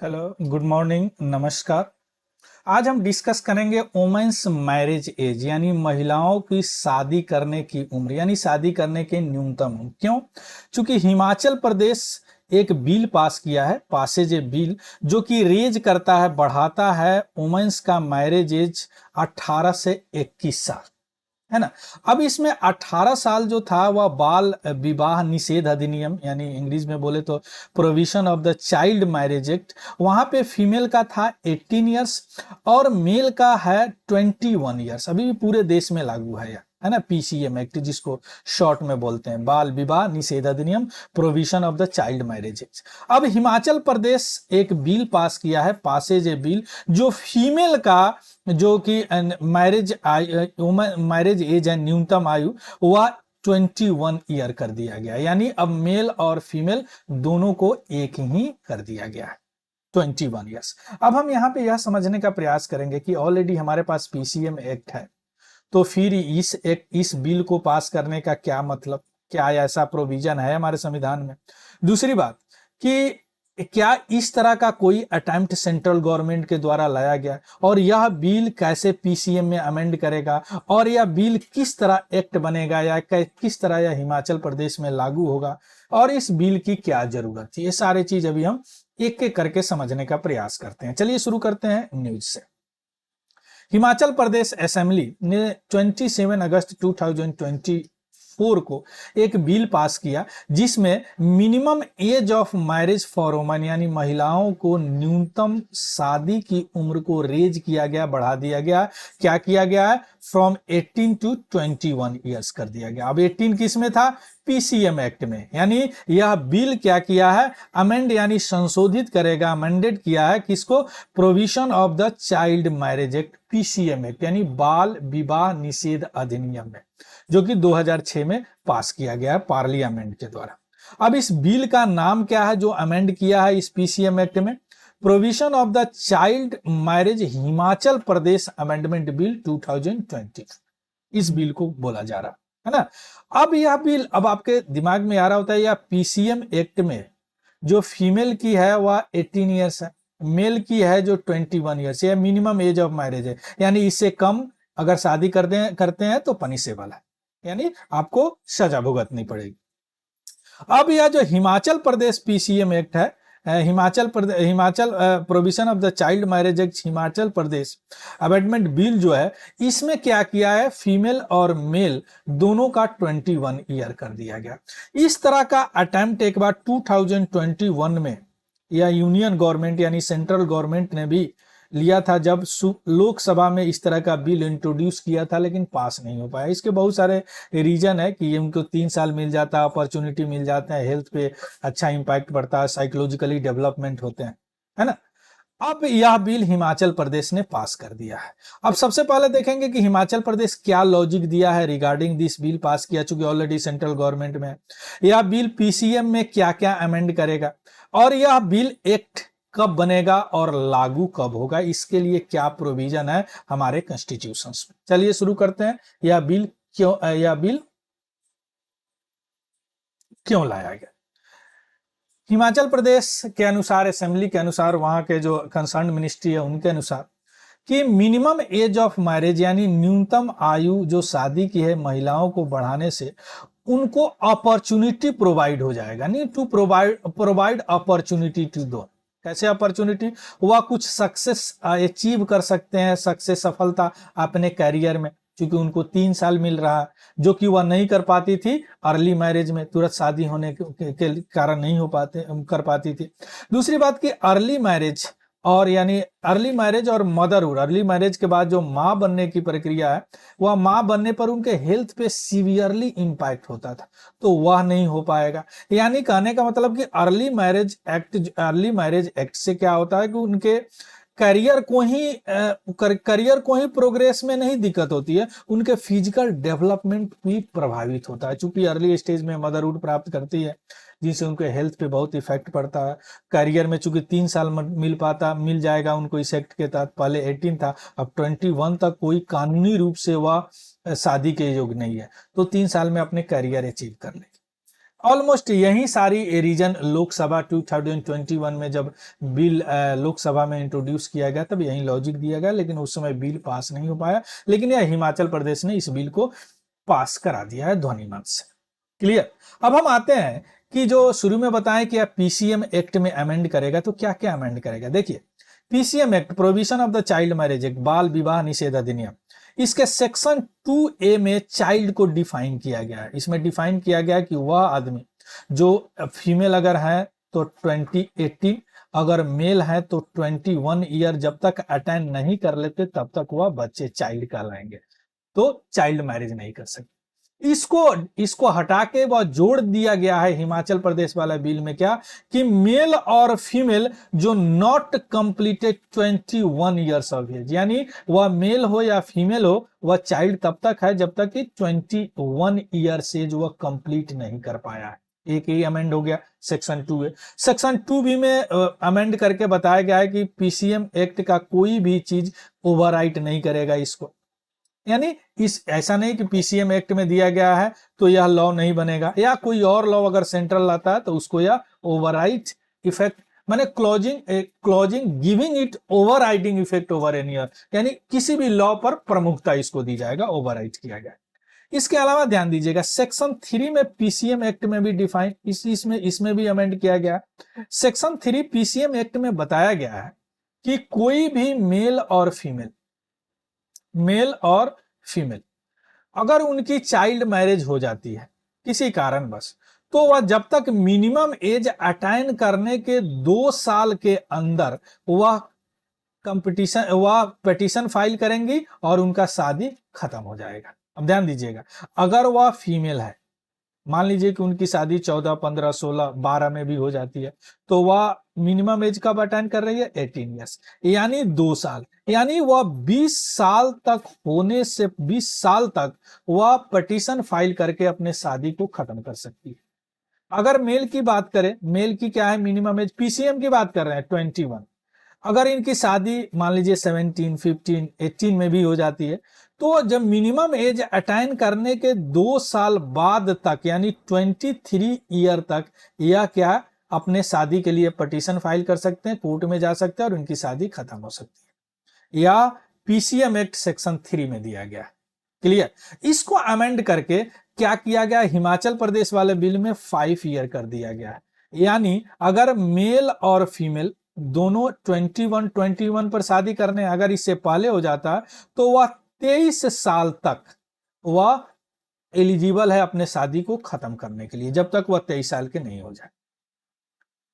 Hello, good morning, नमस्कार। आज हम डिस्कस करेंगे वोमेन्स मैरिज एज यानी महिलाओं की शादी करने की उम्र यानी शादी करने के न्यूनतम उम्र। क्यों? क्योंकि हिमाचल प्रदेश एक बिल पास किया है, पासेज ए बिल, जो कि रेज करता है, बढ़ाता है वोमेन्स का मैरिज एज 18 से 21 साल, है ना। अब इसमें 18 साल जो था वह बाल विवाह निषेध अधिनियम यानी इंग्लिश में बोले तो provision of the child marriage act, वहां पे फीमेल का था 18 इयर्स और मेल का है 21 इयर्स। अभी भी पूरे देश में लागू है ना। पीसीएम एक्ट जिसको शॉर्ट में बोलते हैं, बाल विवाह निषेध अधिनियम, provision of the child marriage act. अब हिमाचल प्रदेश एक बिल पास किया है, पासेज ए बिल, जो फीमेल का जो कि मैरिज एज है, न्यूनतम आयु, वह 21 ईयर कर दिया गया। यानी अब मेल और फीमेल दोनों को एक ही कर दिया गया है, 21 ईयर्स। अब हम यहाँ पे यह समझने का प्रयास करेंगे कि ऑलरेडी हमारे पास पीसीएम एक्ट है, तो फिर इस बिल को पास करने का क्या मतलब, क्या ऐसा प्रोविजन है हमारे संविधान में? दूसरी बात कि क्या इस तरह का कोई अटेम्प्ट सेंट्रल गवर्नमेंट के द्वारा लाया गया और यह बिल कैसे पीसीएम में अमेंड करेगा और यह बिल किस तरह एक्ट बनेगा या किस तरह यह हिमाचल प्रदेश में लागू होगा और इस बिल की क्या जरूरत थी, ये सारी चीज अभी हम एक एक करके समझने का प्रयास करते हैं। चलिए शुरू करते हैं न्यूज से। हिमाचल प्रदेश असेंबली ने 27 अगस्त 2024 को एक बिल पास किया जिसमें minimum age of marriage for women यानी महिलाओं को न्यूनतम शादी की उम्र को रेज किया गया, बढ़ा दिया गया। क्या किया गया है? फ्रॉम 18 टू 21 ईयर्स कर दिया गया। अब 18 किस में था? पीसीएम एक्ट में। यानी यह बिल क्या किया है? अमेंड यानी संशोधित करेगा, अमेंडेड किया है किसको? Provision of the child marriage act, PCM act यानी बाल विवाह निषेध अधिनियम में, जो कि 2006 में पास किया गया है पार्लियामेंट के द्वारा। अब इस बिल का नाम क्या है जो अमेंड किया है इस पीसीएम एक्ट में? Provision of the child marriage Himachal Pradesh amendment bill 2020, इस बिल को बोला जा रहा है ना। अब यह बिल, अब आपके दिमाग में आ रहा होता है यह पीसीएम एक्ट में जो फीमेल की है वह 18 ईयर्स है, मेल की है जो 21 ईयर्स है, मिनिमम एज ऑफ मैरिज है, यानी इससे कम अगर शादी करते हैं तो पनिशेबल है, यानी आपको सजा भुगतनी पड़ेगी। अब यह जो हिमाचल प्रदेश पीसीएम एक्ट है, Himachal provision of the child marriage act Himachal Pradesh amendment bill जो है, इसमें क्या किया है? फीमेल और मेल दोनों का 21 ईयर कर दिया गया। इस तरह का अटेम्प्ट एक बार 2021 में या यूनियन गवर्नमेंट यानी सेंट्रल गवर्नमेंट ने भी लिया था, जब लोकसभा में इस तरह का बिल इंट्रोड्यूस किया था, लेकिन पास नहीं हो पाया। इसके बहुत सारे रीजन है कि उनको 3 साल मिल जाता है, अपॉर्चुनिटी मिल जाता है, हेल्थ पे अच्छा इंपैक्ट पड़ता है, साइकोलॉजिकली डेवलपमेंट होते हैं, है ना। अब यह बिल हिमाचल प्रदेश ने पास कर दिया है। अब सबसे पहले देखेंगे कि हिमाचल प्रदेश क्या लॉजिक दिया है रिगार्डिंग दिस बिल पास किया, चूंकि ऑलरेडी सेंट्रल गवर्नमेंट में है। यह बिल पीसीएम में क्या क्या अमेंड करेगा और यह बिल एक्ट कब बनेगा और लागू कब होगा, इसके लिए क्या प्रोविजन है हमारे कॉन्स्टिट्यूशन में। चलिए शुरू करते हैं। यह बिल क्यों लाया गया? हिमाचल प्रदेश के अनुसार, असेंबली के अनुसार, वहां के जो कंसर्न मिनिस्ट्री है उनके अनुसार, कि मिनिमम एज ऑफ मैरिज यानी न्यूनतम आयु जो शादी की है महिलाओं को बढ़ाने से उनको अपॉर्चुनिटी प्रोवाइड हो जाएगा। नहीं, टू प्रोवाइड अपॉर्चुनिटी टू दो। कैसे अपॉर्चुनिटी? वह कुछ सक्सेस अचीव कर सकते हैं, सक्सेस, सफलता अपने करियर में, क्योंकि उनको 3 साल मिल रहा है, जो कि वह नहीं कर पाती थी अर्ली मैरिज में, तुरंत शादी होने के कारण नहीं कर पाती थी। दूसरी बात कि अर्ली मैरिज और यानी अर्ली मैरिज और मदरहुड, अर्ली मैरिज के बाद जो मां बनने की प्रक्रिया है, वह मां बनने पर उनके हेल्थ पे सीवियरली इंपैक्ट होता था, तो वह नहीं हो पाएगा। यानी कहने का मतलब कि अर्ली मैरिज एक्ट से क्या होता है कि उनके करियर को ही प्रोग्रेस में नहीं दिक्कत होती है, उनके फिजिकल डेवलपमेंट भी प्रभावित होता है, चूंकि अर्ली स्टेज में मदरहुड प्राप्त करती है, जिससे उनके हेल्थ पे बहुत इफेक्ट पड़ता है। करियर में चूंकि 3 साल मिल जाएगा उनको इस एक्ट के तहत, पहले 18 था, अब 21 तक कोई कानूनी रूप से वह शादी के योग्य नहीं है, तो 3 साल में अपने करियर अचीव कर लेगी। ऑलमोस्ट यही सारी रीजन लोकसभा 2021 में जब बिल लोकसभा में इंट्रोड्यूस किया गया तब यही लॉजिक दिया गया, लेकिन उस समय बिल पास नहीं हो पाया, लेकिन यह हिमाचल प्रदेश ने इस बिल को पास करा दिया है ध्वनिमत से। क्लियर। अब हम आते हैं कि जो शुरू में बताएं कि पीसीएम एक्ट में अमेंड करेगा, तो क्या क्या अमेंड करेगा। देखिए, PCM act, provision of the child marriage act, बाल विवाह निषेध अधिनियम, इसके सेक्शन 2A में चाइल्ड को डिफाइन किया गया है। इसमें डिफाइन किया गया है कि वह आदमी जो फीमेल अगर है तो 2018, अगर मेल है तो 21 ईयर जब तक अटेंड नहीं कर लेते तब तक वह बच्चे चाइल्ड कहलाएंगे, तो चाइल्ड मैरिज नहीं कर सकते। इसको हटा के वह जोड़ दिया गया है हिमाचल प्रदेश वाला बिल में, क्या कि मेल और फीमेल जो not completed 21 years of age, यानी वह मेल हो या फीमेल हो, वह चाइल्ड तब तक है जब तक कि 21 ईयर्स एज वह कंप्लीट नहीं कर पाया है। एक ही अमेंड हो गया सेक्शन 2A। सेक्शन 2B में अमेंड करके बताया गया है कि पीसीएम एक्ट का कोई भी चीज ओवरराइट नहीं करेगा इसको, यानी इस ऐसा नहीं कि पीसीएम एक्ट में दिया गया है तो यह लॉ नहीं बनेगा, या कोई और लॉ अगर सेंट्रल लाता है तो उसको यह ओवरराइट इफेक्ट, माने closing giving it overriding effect over any year, यानी किसी भी लॉ पर प्रमुखता इसको दी जाएगा, ओवरराइट किया गया। इसके अलावा ध्यान दीजिएगा, सेक्शन 3 में पीसीएम एक्ट में भी डिफाइन, इसमें भी अमेंड किया गया। सेक्शन 3 पीसीएम एक्ट में बताया गया है कि कोई भी मेल और फीमेल अगर उनकी चाइल्ड मैरिज हो जाती है किसी कारणवश, तो वह जब तक मिनिमम एज अटाइन करने के 2 साल के अंदर वह पिटीशन फाइल करेंगी और उनका शादी खत्म हो जाएगा। अब ध्यान दीजिएगा, अगर वह फीमेल है, मान लीजिए कि उनकी शादी 14, 15, 16, 12 में भी हो जाती है, तो वह मिनिमम एज कब अटेंड कर रही है, 18 ईयर्स, यानी 2 साल, यानी वह 20 साल तक होने से 20 साल तक वह पिटीशन फाइल करके अपने शादी को खत्म कर सकती है। अगर मेल की बात करें, मेल की क्या है मिनिमम एज, पीसीएम की बात कर रहे हैं 21, अगर इनकी शादी मान लीजिए 17, 15, 18 में भी हो जाती है, तो जब मिनिमम एज अटाइन करने के 2 साल बाद तक, यानी 23 ईयर तक, यह क्या अपने शादी के लिए पिटीशन फाइल कर सकते हैं, कोर्ट में जा सकते हैं और उनकी शादी खत्म हो सकती है। या पीसीएम एक्ट सेक्शन 3 में दिया गया है। क्लियर। इसको अमेंड करके क्या किया गया, हिमाचल प्रदेश वाले बिल में 5 ईयर कर दिया गया है, यानी अगर मेल और फीमेल दोनों 21 पर शादी करने, अगर इससे पहले हो जाता तो वह 23 साल तक वह एलिजिबल है अपने शादी को खत्म करने के लिए, जब तक वह 23 साल के नहीं हो जाए।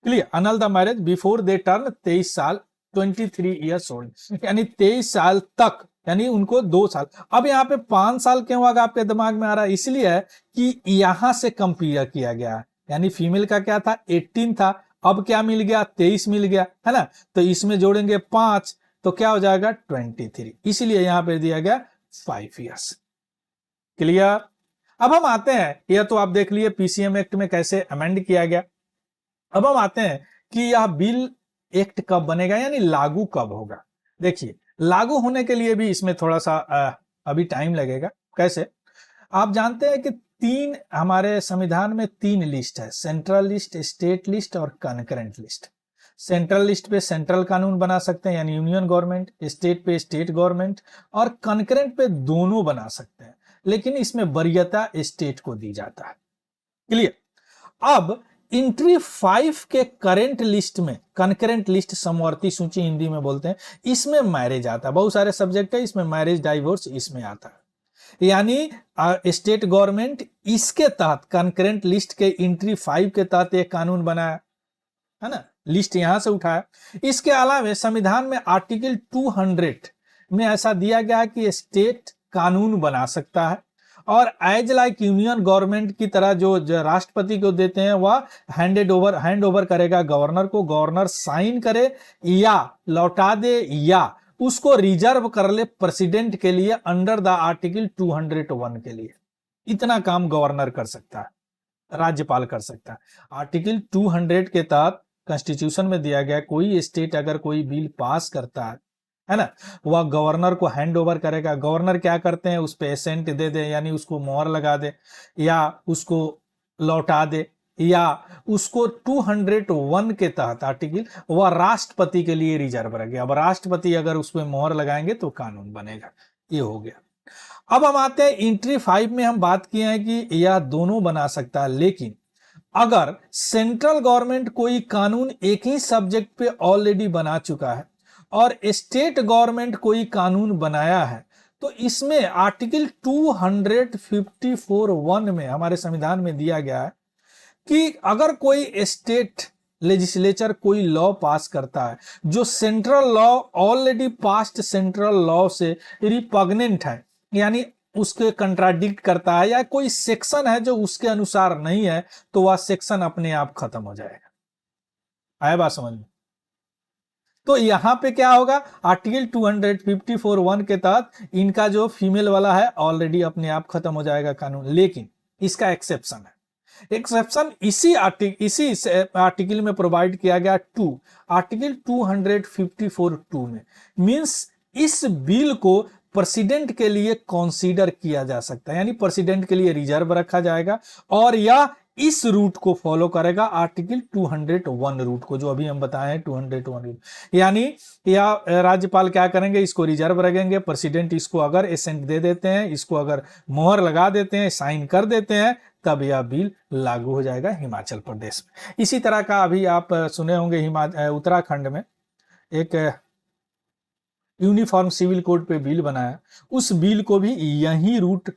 Clear. Anal the marriage before they turn 23 साल 23 ईयर्स ओल्ड, यानी 23 साल तक, यानी उनको 2 साल। अब यहाँ पे 5 साल क्यों आगे आपके दिमाग में आ रहा है, इसलिए है कि यहां से कंपेयर किया गया है, यानी फीमेल का क्या था 18 था, अब क्या मिल गया 23 मिल गया, है ना, तो इसमें जोड़ेंगे 5 तो क्या हो जाएगा 23, इसलिए यहां पे दिया गया 5 ईयर्स। क्लियर। अब हम आते हैं, यह तो आप देख लिए पीसीएम एक्ट में कैसे अमेंड किया गया। अब हम आते हैं कि यह बिल एक्ट कब बनेगा, यानी लागू कब होगा। देखिए, लागू होने के लिए भी इसमें थोड़ा सा अभी टाइम लगेगा। कैसे, आप जानते हैं कि हमारे संविधान में 3 लिस्ट है, सेंट्रल लिस्ट, स्टेट लिस्ट और कनकरेंट लिस्ट। सेंट्रल लिस्ट पे सेंट्रल कानून बना सकते हैं, यानी यूनियन गवर्नमेंट, स्टेट पे स्टेट गवर्नमेंट, और कनकरेंट पे दोनों बना सकते हैं, लेकिन इसमें वरीयता स्टेट को दी जाता है। क्लियर। अब इंट्री 5 के करेंट लिस्ट में, कनकरेंट लिस्ट समवर्ती सूची हिंदी में बोलते हैं, इसमें मैरिज आता है। बहुत सारे सब्जेक्ट है इसमें, मैरिज, डाइवोर्स इसमें आता है, यानी स्टेट गवर्नमेंट इसके तहत कनकरेंट लिस्ट के इंट्री 5 के तहत एक कानून बनाया, है ना, लिस्ट यहां से उठाया। इसके अलावा संविधान में आर्टिकल 200 में ऐसा दिया गया है कि स्टेट कानून बना सकता है, और एज लाइक यूनियन गवर्नमेंट की तरह जो राष्ट्रपति को देते हैं वह हैंड ओवर करेगा गवर्नर को, गवर्नर साइन करे या लौटा दे या उसको रिजर्व कर ले प्रेसिडेंट के लिए अंडर द आर्टिकल 201 के लिए। इतना काम गवर्नर कर सकता है, राज्यपाल कर सकता है। आर्टिकल 200 के तहत कॉन्स्टिट्यूशन में दिया गया, कोई स्टेट अगर कोई बिल पास करता है ना, वह गवर्नर को हैंड ओवर करेगा। गवर्नर क्या करते हैं, उस पे एसेंट दे दे, यानी उसको मोहर लगा दे या उसको लौटा दे, या उसको 201 के तहत आर्टिकल वह राष्ट्रपति के लिए रिजर्व रह गया। अब राष्ट्रपति अगर उस पर मोहर लगाएंगे तो कानून बनेगा। ये हो गया। अब हम आते हैं एंट्री 5 में, हम बात किए हैं कि यह दोनों बना सकता है, लेकिन अगर सेंट्रल गवर्नमेंट कोई कानून एक ही सब्जेक्ट पे ऑलरेडी बना चुका है और स्टेट गवर्नमेंट कोई कानून बनाया है, तो इसमें आर्टिकल 254(1) में हमारे संविधान में दिया गया है कि अगर कोई स्टेट लेजिस्लेचर कोई लॉ पास करता है जो central law already passed central law से रिपग्नेंट है, यानी उसके कंट्राडिक्ट करता है, या कोई सेक्शन है जो उसके अनुसार नहीं है, तो वह सेक्शन अपने आप खत्म हो जाएगा। आया बात समझ में? तो यहां पे क्या होगा, आर्टिकल 254(1) के तहत इनका जो फीमेल वाला है ऑलरेडी अपने आप खत्म हो जाएगा कानून। लेकिन इसका एक्सेप्शन है। एक्सेप्शन इसी आर्टिकल में प्रोवाइड किया गया आर्टिकल 254(2) में। मींस इस बिल को प्रेसिडेंट के लिए कंसीडर किया जा सकता है, यानी प्रेसिडेंट के लिए रिजर्व रखा जाएगा, और यह इस रूट को फॉलो करेगा, आर्टिकल 201 रूट को, जो अभी हम बताए हैं 201 रूट। यानी या राज्यपाल क्या करेंगे, इसको रिजर्व रखेंगे, प्रेसिडेंट इसको अगर एसेंट दे देते हैं, इसको अगर मोहर लगा देते हैं, साइन कर देते हैं, तब यह बिल लागू हो जाएगा हिमाचल प्रदेश में। इसी तरह का अभी आप सुने होंगे उत्तराखंड में एक यूनिफॉर्म सिविल कोड पे बिल बनाया, उस बिल को भी यही रूट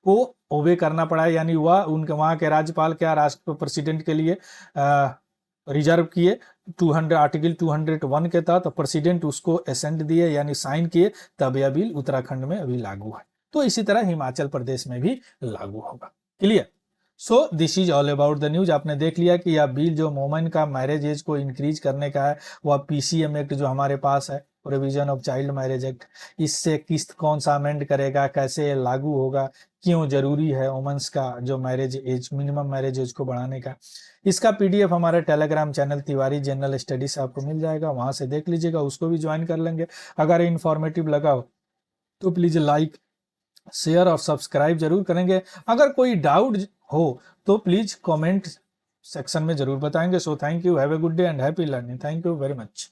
को ओबे करना पड़ा है, यानी वह उनके वहां के राज्यपाल क्या राष्ट्र प्रेसिडेंट के लिए रिजर्व किए आर्टिकल 201 के तहत, प्रेसिडेंट उसको एसेंट दिए यानी साइन किए, तब यह बिल उत्तराखंड में अभी लागू है। तो इसी तरह हिमाचल प्रदेश में भी लागू होगा। Clear? So this is all about the news. आपने देख लिया कि यह बिल जो वोमेन का मैरिज एज को इंक्रीज करने का है, वह पीसीएम एक्ट जो हमारे पास है, provision of child marriage act, इससे किस्त कौन सा अमेंड करेगा, कैसे लागू होगा, क्यों जरूरी है वुमेन्स का जो marriage age, minimum marriage age को बढ़ाने का, इसका पीडीएफ हमारे Telegram channel Tiwari general study से आपको मिल जाएगा, वहां से देख लीजिएगा, उसको भी ज्वाइन कर लेंगे। अगर इन्फॉर्मेटिव लगा हो तो प्लीज लाइक, शेयर और सब्सक्राइब जरूर करेंगे। अगर कोई डाउट हो तो प्लीज कमेंट सेक्शन में जरूर बताएंगे। So thank you, have a good day and happy learning. Thank you very much.